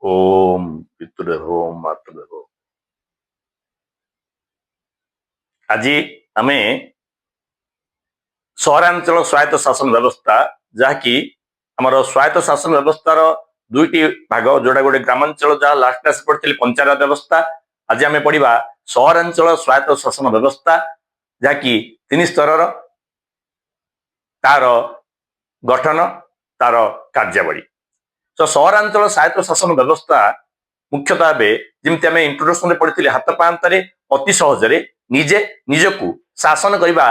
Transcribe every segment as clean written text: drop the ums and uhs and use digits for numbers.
ओम पितृ होम मातृ होम। आज आम सहरांचल स्वायत्त शासन व्यवस्था जहाँकि आमर स्वायत्त शासन व्यवस्थार दुईटी भाग जोड़ा गोटे ग्रामांचल जहाँ लास्ट क्लास पढ़ी पंचायत व्यवस्था। आज आम पढ़ा सहरांचल स्वायत्त शासन व्यवस्था जहाँकि तीन स्तर तार गठन तार कार्यावली। तो सहरांचल स्वायत्त शासन व्यवस्था मुख्यतः भाव जमी आम इंट्रोडक्शन में पढ़ी हाथ पांतारे अति सहजरे निजे निजकू शासन करने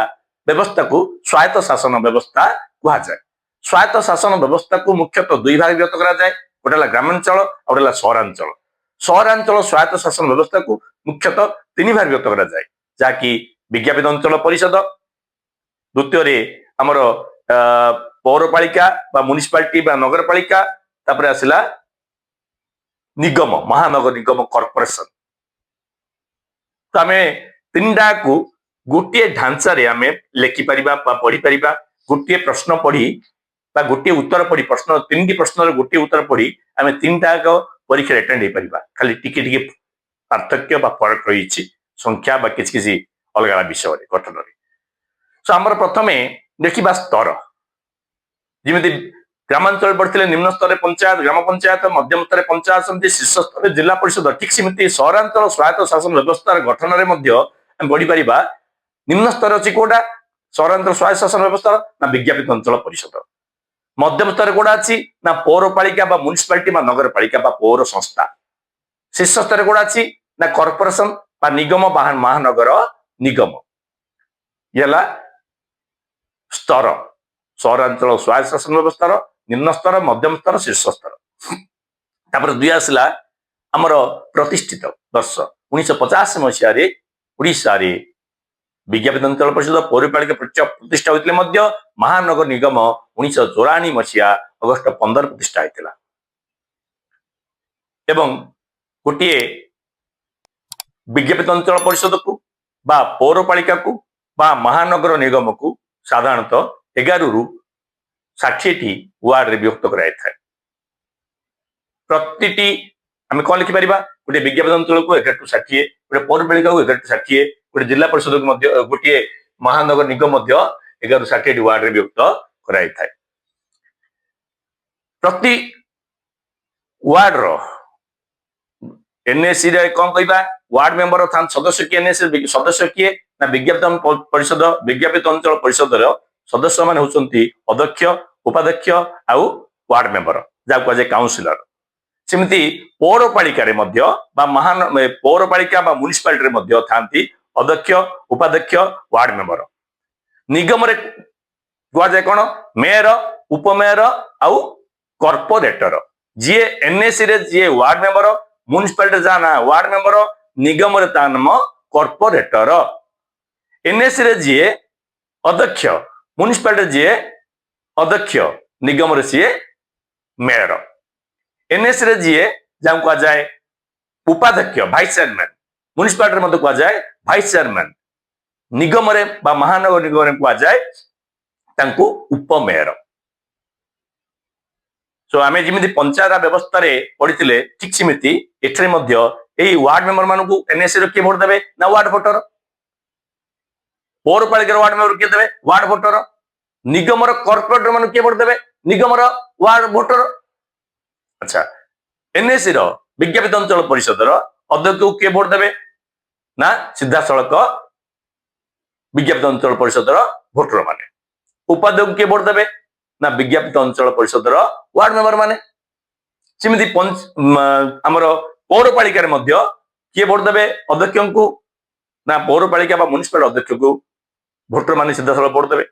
व्यवस्था को स्वायत्त शासन व्यवस्था कह जाए। स्वायत्त शासन व्यवस्था को मुख्यतः दुई भाग व्यक्त करा जाए, गोटे ग्रामांचल और गोटे सहरांचल। सहरांचल स्वायत्त शासन व्यवस्था को मुख्यतः तीन भाग व्यक्त करा जाए, जहाँकि विज्ञापित अंचल परिषद, द्वितीय आमर पौरपालिका बा म्युनिसिपालिटी बा नगरपालिका, तापर आसला निगम महानगर निगम कॉर्पोरेशन। तो आम तीन टा को गोटे ढांचारे आम लिखिपर पढ़ी पार, गोटे प्रश्न पढ़ी गोटे उत्तर पढ़ी प्रश्न तीन प्रश्न गोटे उत्तर पढ़ी आम तीन टाक परीक्षा अटेंड हो पार। खाली टिके पार्थक्य फरक रही संख्या किसी अलग अलग विषय गठन। सो आमर प्रथम देखा स्तर जमी ग्रामांचल पढ़ते निम्न स्तर पंचायत ग्राम पंचायत, मध्यम स्तर पंचायत समिति, शीर्ष स्तर जिला परिषद। ठीक सेमती सहरांचल स्वायत्त शासन व्यवस्था गठन में बढ़ी पार। निम्न स्तर अच्छी कौटा सहरांचल स्वायत्त शासन व्यवस्था ना विज्ञापित अंचल परिषद। मध्यम स्तर कौटा अच्छी ना पौरपालिका बा म्युनिसिपालिटी बा नगरपालिका बा पौर संस्था। शीर्ष स्तर कौटा अच्छी ना कॉर्पोरेशन बा निगम बा महानगर निगम। ये स्तर सहरांचल स्वायत्त शासन व्यवस्था निम्न स्तर, मध्यम स्तर, शीर्ष स्तर। तापर दुई आसला आमर प्रतिष्ठित वर्ष 1950 मसीह ओडिशा रे विज्ञापित अंचल परिषद पौरपालिका प्रतिष्ठा होते, महानगर निगम 1984 मसीहा अगस्ट 15 प्रतिष्ठा होता। एवं गोटे विज्ञापित अंचल परिषद को बा पौरपालिका को बा महानगर निगम को साधारणतः 11 रु 60 वार्ड रे विभक्त कराई थाए। प्रतिटी आम कौन लिखिपर गोटे विज्ञापित अंचल को 11 टू 60, गोटे पौरपालिका को 11 टू 60, गोटे जिला परिषद को गोटे महानगर निगम 11 टू 60 वार्ड रे विभक्त कराई थाए। प्रति वार्ड रो एनएससी रे कौन कहबा वार्ड मेंबर था सदस्य किए, एनएससी सदस्य किए ना विज्ञापित परिषद विज्ञापित अंचल परिषद सदस्य मान होचंती अध्यक्ष, उपाध्यक्ष आउ वार्ड मेंबर जहाँ कह काउंसिलर। सेमती पौरपालिका रे मध्य बा पौरपालिका बा म्युनिसिपालिटी रे मध्य थांती अध्यक्ष, उपाध्यक्ष, वार्ड मेंबर। निगम रे कह जाए कौन मेयर, उपमेयर आउ कॉर्पोरेटर। जी एनएससी रे जी वार्ड मेंबर, म्युनिसिपालिटी जा ना वार्ड मेंबर, निगम रे ता नाम कॉर्पोरेटर। एनएससी रे जी अध्यक्ष, म्युनिसिपालिटी जी अध्यक्ष, निगम रे सी मेयर। एनएससी रे जी जहाँ कह जाए उपाध्यक्ष भाइस चेयरमैन, म्युनिसिपालिटी मध्य कह जाए भाइस चेयरमैन, निगम रे बा महानगर निगम रे कह जाए तांको उपमेयर। सो आम जमी पंचायत व्यवस्था पढ़ी ठीक सेमती एठरे वार्ड मेंबर मान एनएससी किए भोट देवे ना वार्ड भोटर, पौरपालिका वार्ड मेंबर किए देवे वार्ड भोटर, निगम कॉर्पोरेटर मान किए भोट देवे निगम वार्ड भोटर। अच्छा एनएससी विज्ञापित अंचल परिषद अध्यक्ष को किए भोट देवे ना सीधा सड़क विज्ञापित अंचल परिषद भोटर माने। उपाध्यक्ष किए भोट देवे ना विज्ञापित अंचल परिषद वार्ड मेंबर माने। सेमती आमर पौरपालिका रे मध्य किए भोट देवे अध्यक्ष को ना पौरपालिका बा म्युनिसिपालिटी अध्यक्ष को भोटर माने सीधा सड़क भोट देवे।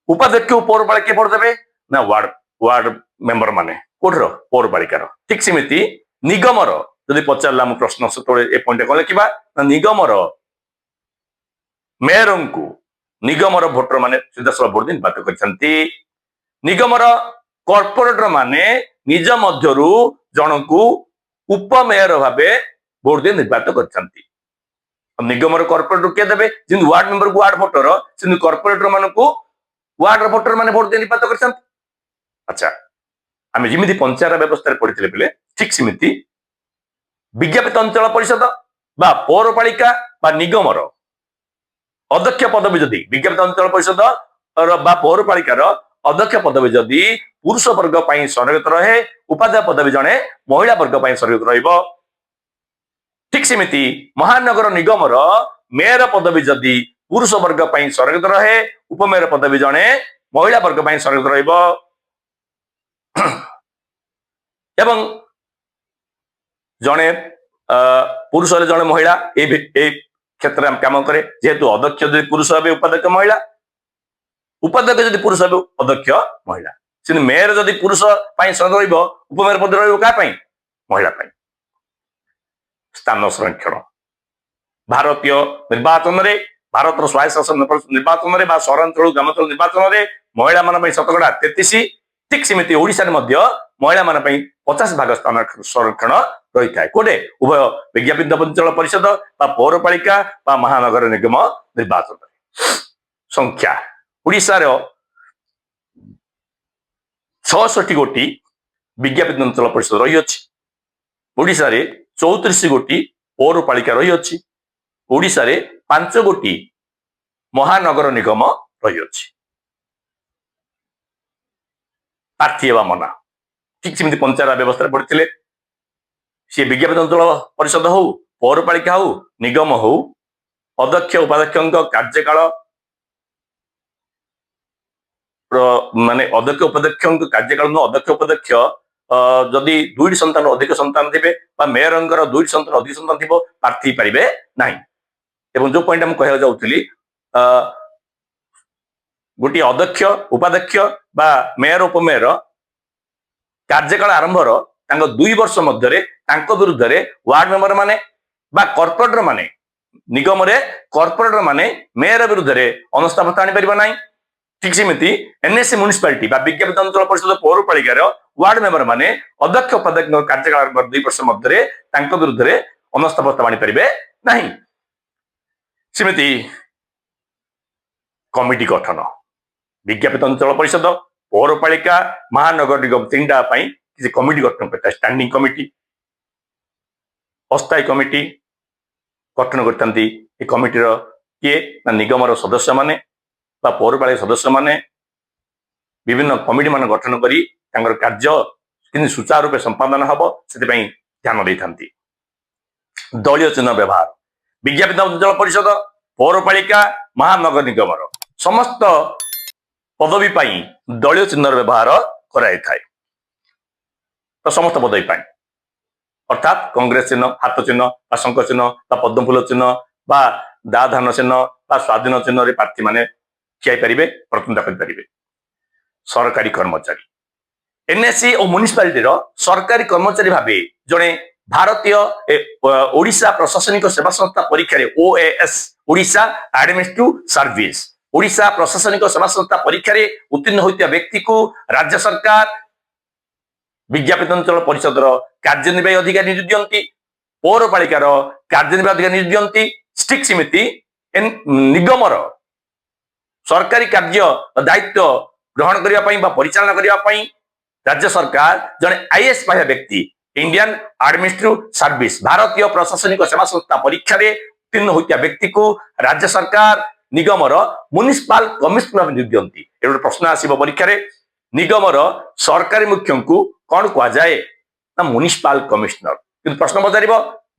उपाध्यक्ष को पौरपालिका भोट देवे ना वार्ड मेंबर माने कोठर पौरपालिकार। ठीक सेमती निगमर जदि पचारा प्रश्न से पॉइंट कौन लिखा ना निगमर मेयर को निगमर भोटर माने सीधा सड़क भोट निर्वाचित करछंती। निगमर कॉर्पोरेटर माने निज मध्यरु जनकू उपमेयर भावे भोट दे निर्वाचित करछंती। निगमर कॉर्पोरेटर किए देवे जिन वार्ड मेंबर को वार्ड भोटर से कॉर्पोरेटर मान को वार्ड भोटर माने भोट दे निर्वाचित करछंती। अच्छा आम जमी पंचायत व्यवस्था पढ़ी बेले ठीक सेमती विज्ञापित अंचल परिषद बा पौरपालिका बा निगमर अध्यक्ष पदवी जदि विज्ञापित अंचल परिषद बा पौरपालिकार अध्यक्ष पदवी जदि पुरुष वर्ग संरक्षित रहे उपाध्याय पदवी जड़े महिला वर्ग संरक्षित रहिबो। ठीक सेमती महानगर निगमर मेयर पदवी जदि पुरुष वर्ग संरक्षित रहे उपमेयर पदवी जड़े महिला वर्ग संरक्षित रहिबो। एवं जड़े पुरुष जड़े महिला क्षेत्र में काम करे जेहेतु अध्यक्ष यदि पुरुष हे उपाध्यक्ष महिला उपाध्यक्ष यदि पुरुष हे अध्यक्ष महिला से मेयर जदि पुरुष उपमेयर पद क्या महिला स्थान संरक्षण भारतीय निर्वाचन में भारत स्वायत्त शासन निर्वाचन में सहरांचल ग्रामांचल निर्वाचन में महिला मान शतकड़ा 33 ठीक सेमती ओडिशा महिला मान 50 भाग स्थान संरक्षण रही है कोटे उभय विज्ञापित अंचल परिषद पौरपालिका महानगर निगम निर्वाचन संख्या ओडिशा 66 गोटी विज्ञापित अंचल परिषद रही अछि। ओडिशा 34 गोटी पौरपालिका रही अछि। ओडिशा 5 गोटी महानगर निगम रही अछि। प्रार्थी हेबा मना ठीक सेमती पंचायत व्यवस्था पढ़ी सी विज्ञापित अंचल परिषद हो पौरपालिका हो निगम हो अध्यक्ष उपाध्यक्ष कार्यकाल माने अध्यक्ष उपाध्यक्ष कार्यकाल अध्यक्ष उपाध्यक्ष जदि 2 संतान अधिक संतान थे मेयर 2 संतान अधिक संतान थी प्रार्थी पारे ना। जो पॉइंट मुझे जाऊँगी गोटे अध्यक्ष उपाध्यक्ष बा मेयर उपमेयर कार्यकाल आरंभर 2 वर्ष मध्य विरुद्ध वार्ड मेंबर माने बा कॉर्पोरेटर माने निगम कॉर्पोरेटर माने मेयर विरुद्ध अनस्थापन आनी पार ना। ठीक सेमती एनएससी म्युनिसिपालिटी बा विज्ञापित अंचल परिषद पौरपालिकार वार्ड मेंबर माने अध्यक्ष उपाध्यक्ष कार्यकाल 2 वर्ष मध्य विरुद्ध अनस्थापन आनी पारे ना। सेमती कमिटी गठन विज्ञापित अंचल परिषद पौरपालिका महानगर निगम 3टा किसी कमिटी गठन करता स्टैंडिंग कमिटी अस्थायी कमिटी गठन करते कमिटी किए निगमर सदस्य माने बा पौरपालिका सदस्य माने विभिन्न कमिटी मान गठन करी कार्य कि सुचारू रूप संपादन हम से ध्यान दे था। दलीय चिन्ह व्यवहार विज्ञापित अंचल परिषद पौरपालिका महानगर निगमर समस्त पदवी दलीय चिन्ह व्यवहार कराई थाए तो समस्त पदवी अर्थात कांग्रेस चिन्ह हाथ चिन्ह शंख चिन्ह पद्मफूल चिन्ह बा दाधान चिन्ह स्वाधीन चिन्ह प्रार्थी माने ठियाई पारे प्रतिद्वंदिता करें। सरकारी कर्मचारी एनएससी और म्युनिसिपालिटी सरकारी कर्मचारी भाव जड़े भारतीय ओडिशा प्रशासनिक सेवा संस्था परीक्षा OAS Odisha administrative service Odisha प्रशासनिक सेवा संस्था परीक्षा उत्तीर्ण होता व्यक्ति को राज्य सरकार विज्ञापित अंचल परिषद कार्यनिर्वाही अधिकारी नियुक्ति दियंती पौरपालिकार कार्यनिर्वाही अधिकारी नियुक्ति दियंती। ठीक सेमती निगमर सरकारी कार्य दायित्व ग्रहण करने परिचालन करने राज्य सरकार जड़े आईएएस पाया व्यक्ति इंडियन एडमिनिस्ट्रेटिव सर्विस भारतीय प्रशासनिक सेवा संस्था परीक्षा उत्तीर्ण होता व्यक्ति को राज्य सरकार निगमर म्युनिसिपल कमिशनर नियुक्ति दियंती। एक प्रश्न आसब परीक्षा निगमर सरकारी मुख्य को कौन कह जाए ना म्युनिसिपल कमिशनर किंतु प्रश्न पचार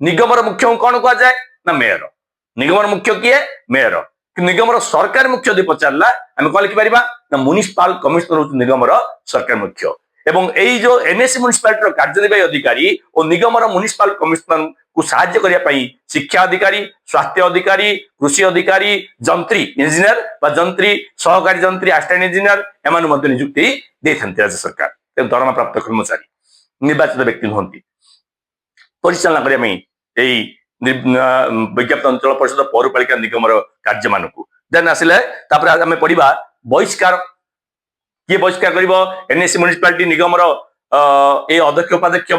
निगमर मुख्य कौन कह जाए ना मेयर निगमर मुख्य किए मेयर निगमर सरकारी मुख्य यदि पचारा आम कौन लिखिपर ना म्युनिसिपल कमिशनर हूँ निगमर सरकारी मुख्य एवं यही जो एनएससी म्युनिसिपालिटी कार्यनिर्वाही अधिकारी और निगमर म्युनिसिपल कमिशनर को साहाय्य करने शिक्षा अधिकारी स्वास्थ्य अधिकारी कृषि अधिकारी जंत्री इंजीनियर बा जंत्री सहकारी जंत्री असिस्टेंट इंजीनियर एम नियुक्ति देते राज्य सरकार दरमा प्राप्त कर्मचारी निर्वाचित व्यक्ति नुहति परिचालना करने विज्ञापित अंचल परिषद पौरपालिका निगमर कार्य मानक देन आसिले आम पढ़ा बहिष्कार किए बहिष्कार कर एनएससी म्युनिसिपालिटी निगमर ए अध्यक्ष उपाध्यक्ष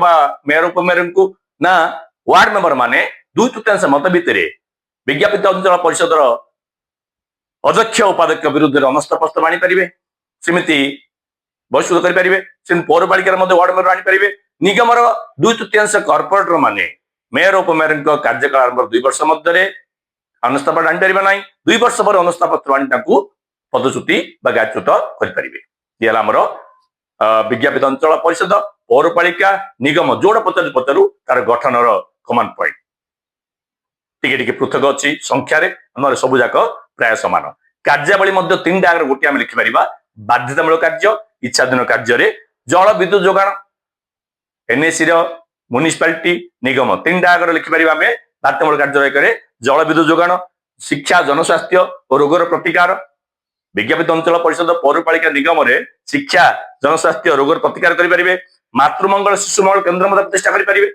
मेयर उपमेयर को ना वार्ड मेंबर माने 2/3 मत भितर विज्ञापित अंचल परिषद अध्यक्ष उपाध्यक्ष विरुद्ध अनस्थ प्रस्ताव आनी पारे। सेमती ବହିଷ୍କୃତ କରିପାରିବେ। ସେମିତି ପୌରପାଳିକାର ମଧ୍ୟ ୱାର୍ଡ ମେୟର ଆଣିପାରିବେ। ନିଗମର 2/3 କର୍ପୋରେଟର ମାନେ ମେୟର ଉପମେୟରଙ୍କ କାର୍ଯ୍ୟକାଳ 2 ବର୍ଷ ମଧ୍ୟରେ ଅନୁସ୍ତାପ ଆଣିପାରିବେ ନାହିଁ। 2 ବର୍ଷ ପରେ ଅନୁସ୍ତାପ ପତ୍ର ଆଣି ତାଙ୍କୁ ପଦଚ୍ୟୁତି ବା ଗାୟଚ୍ୟୁତ କରିପାରିବେ। ଇଏ ହେଲା ଆମର ବିଜ୍ଞାପିତ ଅଞ୍ଚଳ ପରିଷଦ, ପୌରପାଳିକା, ନିଗମ ଯୋଉଟା ପଚାରୁ ତାର ଗଠନର କମାଣ୍ଡ ପଏଣ୍ଟ ଟିକେ ଟିକେ ପୃଥକ ଅଛି ସଂଖ୍ୟାରେ, ନହେଲେ ସବୁ ଯାକ ପ୍ରାୟ ସମାନ। କାର୍ଯ୍ୟାବଳୀ ମଧ୍ୟ 3ଟା ଆଗରେ ଗୋଟିଏ ଆମେ ଲେଖିପାରିବା। ବାଧ୍ୟତାମୂଳକ କାର୍ଯ୍ୟ, ଇଚ୍ଛାଧୀନ କାର୍ଯ୍ୟରେ ଜଳ ବିଦ୍ୟୁତ ଯୋଗାଣ, ଏନ୍ଏସି ର ମ୍ୟୁନିସିପାଲିଟି ନିଗମ 3ଟା ଆଗରେ ଲେଖିପାରିବା ଆମେ ବାଧ୍ୟତାମୂଳକ କାର୍ଯ୍ୟ ଏକରେ ଜଳ ବିଦ୍ୟୁତ ଯୋଗାଣ, ଶିକ୍ଷା, ଜନସ୍ୱାସ୍ଥ୍ୟ ଓ ରୋଗର ପ୍ରତିକାର। ବିଜ୍ଞାପିତ ଅଞ୍ଚଳ ପରିଷଦ ପୌରପାଳିକା ନିଗମରେ ଶିକ୍ଷା, ଜନସ୍ୱାସ୍ଥ୍ୟ, ରୋଗର ପ୍ରତିକାର କରିପାରିବେ। ମାତୃମଙ୍ଗଳ ଶିଶୁ ମଙ୍ଗଳ କେନ୍ଦ୍ର ମଧ୍ୟ ପ୍ରତିଷ୍ଠା କରିପାରିବେ।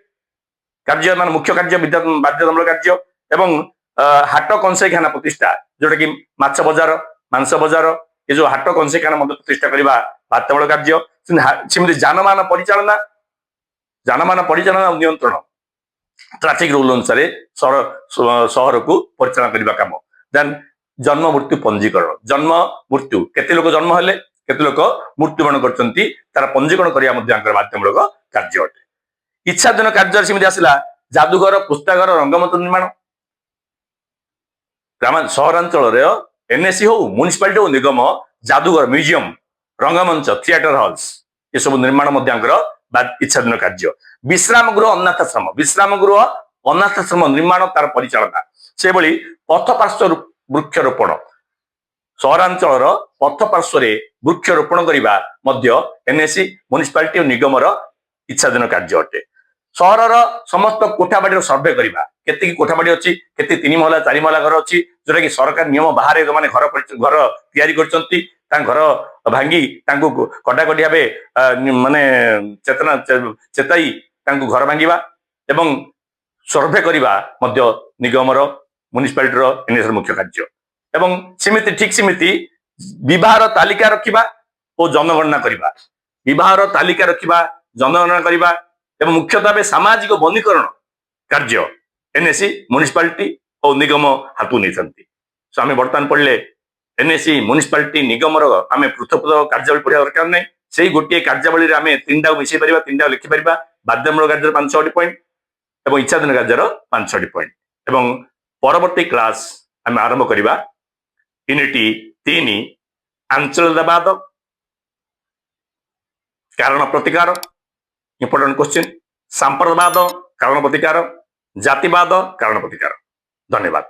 କାର୍ଯ୍ୟ ମାନେ ମୁଖ୍ୟ କାର୍ଯ୍ୟ ବାଧ୍ୟତାମୂଳକ କାର୍ଯ୍ୟ। ଏବଂ ହାଟ କଂସେଇଖାନା ପ୍ରତିଷ୍ଠା, ଯୋଉଟା କି ମାଛ ବଜାର, ମାଂସ ବଜାର, ଏ ଯୋଉ ହାଟ କଂସେଇଖାନା ମଧ୍ୟ ପ୍ରତିଷ୍ଠା କରିବା ବାଧ୍ୟତାମୂଳକ କାର୍ଯ୍ୟ। ସେମିତି ଯାନବାହନ ପରିଚାଳନା ନିୟନ୍ତ୍ରଣ ଟ୍ରାଫିକ ରୁଲ ଅନୁସାରେ ସହରକୁ ପରିଚାଳନା କରିବା କାମ। ଦେନ୍ ଜନ୍ମ ମୃତ୍ୟୁ ପଞ୍ଜୀକରଣ, ଜନ୍ମ ମୃତ୍ୟୁ କେତେ ଲୋକ ଜନ୍ମ ହେଲେ, କେତେ ଲୋକ ମୃତ୍ୟୁବରଣ କରିଛନ୍ତି, ତାର ପଞ୍ଜୀକରଣ କରିବା ମଧ୍ୟ ବାଧ୍ୟତାମୂଳକ କାର୍ଯ୍ୟ ଅଟେ। ଇଚ୍ଛାଧୀନ କାର୍ଯ୍ୟରେ ସେମିତି ଆସିଲା ଯାଦୁଘର, ପୁସ୍ତକାଳୟ, ରଙ୍ଗମଞ୍ଚ ନିର୍ମାଣ। ସହରାଞ୍ଚଳରେ ଏନ୍ଏସି ହଉ, ମ୍ୟୁନିସିପାଲିଟି ହଉ, ନିଗମ ଯାଦୁଘର, ମ୍ୟୁଜିୟମ, ରଙ୍ଗମଞ୍ଚ, ଥିଏଟର ହଲ୍ସ ଏସବୁ ନିର୍ମାଣ ମଧ୍ୟ ଇଚ୍ଛାଧୀନ କାର୍ଯ୍ୟ। ବିଶ୍ରାମ ଗୃହ, ଅନାଥାଶ୍ରମ ନିର୍ମାଣ, ତାର ପରିଚାଳନା। ସେଭଳି ପଥ ପାର୍ଶ୍ୱ ବୃକ୍ଷରୋପଣ, ସହରାଞ୍ଚଳର ପଥ ପାର୍ଶ୍ୱରେ ବୃକ୍ଷରୋପଣ କରିବା ମଧ୍ୟ ଏନ୍ଏସି, ମ୍ୟୁନିସିପାଲିଟି ଓ ନିଗମର ଇଚ୍ଛାଧୀନ କାର୍ଯ୍ୟ ଅଟେ। ସହରର ସମସ୍ତ କୋଠାବାଡିର ସର୍ଭେ କରିବା, କେତିକି କୋଠାବାଡି ଅଛି, କେତେ 3 ମହଲା 4 ମହଲା ଘର ଅଛି, ଯୋଉଟା କି ସରକାର ନିୟମ ବାହାରେ ଯୋଉମାନେ ଘର ତିଆରି କରିଛନ୍ତି ତାଙ୍କ ଘର ଭାଙ୍ଗି ତାଙ୍କୁ କଟାକଟି ଭାବେ ମାନେ ଚେତାଇ ତାଙ୍କୁ ଘର ଭାଙ୍ଗିବା ଏବଂ ସର୍ଭେ କରିବା ମଧ୍ୟ ନିଗମର, ମ୍ୟୁନିସିପାଲିଟିର, ଏନ୍ଏସିର ମୁଖ୍ୟ କାର୍ଯ୍ୟ। ଏବଂ ଠିକ ସେମିତି ବିବାହର ତାଲିକା ରଖିବା ଓ ଜନଗଣନା କରିବା, ଏବଂ ମୁଖ୍ୟତଃ ଭାବେ ସାମାଜିକ ବନୀକରଣ କାର୍ଯ୍ୟ ଏନ୍ଏସି, ମ୍ୟୁନିସିପାଲିଟି ଓ ନିଗମ ହାତକୁ ନେଇଥାନ୍ତି। ଆମେ ବର୍ତ୍ତମାନ ପଢିଲେ ଏନ୍ଏସି, ମ୍ୟୁନିସିପାଲିଟି, ନିଗମର ଆମେ ପୃଥକ କାର୍ଯ୍ୟାବଳୀ ପଢିବା ଦରକାର ନାହିଁ। ସେଇ ଗୋଟିଏ କାର୍ଯ୍ୟାବଳୀରେ ଆମେ 3ଟାକୁ ମିଶେଇ ପାରିବା, 3ଟାକୁ ଲେଖିପାରିବା। ବାଧ୍ୟତାମୂଳକ କାର୍ଯ୍ୟର 5-6ଟି ପଏଣ୍ଟ ଏବଂ ଇଚ୍ଛାଧୀନ କାର୍ଯ୍ୟର 5-6ଟି ପଏଣ୍ଟ। ଏବଂ ପରବର୍ତ୍ତୀ କ୍ଲାସ ଆମେ ଆରମ୍ଭ କରିବା ୟୁନିଟି 3 ଆଞ୍ଚଳିକତାବାଦ, କାରଣ ପ୍ରତିକାର, ଇମ୍ପୋର୍ଟାଣ୍ଟ କ୍ୱେଶ୍ଚିନ୍, ସାମ୍ପ୍ରଦାୟବାଦ, କାରଣ ପ୍ରତିକାର, ଜାତିବାଦ, କାରଣ ପ୍ରତିକାର। ଧନ୍ୟବାଦ।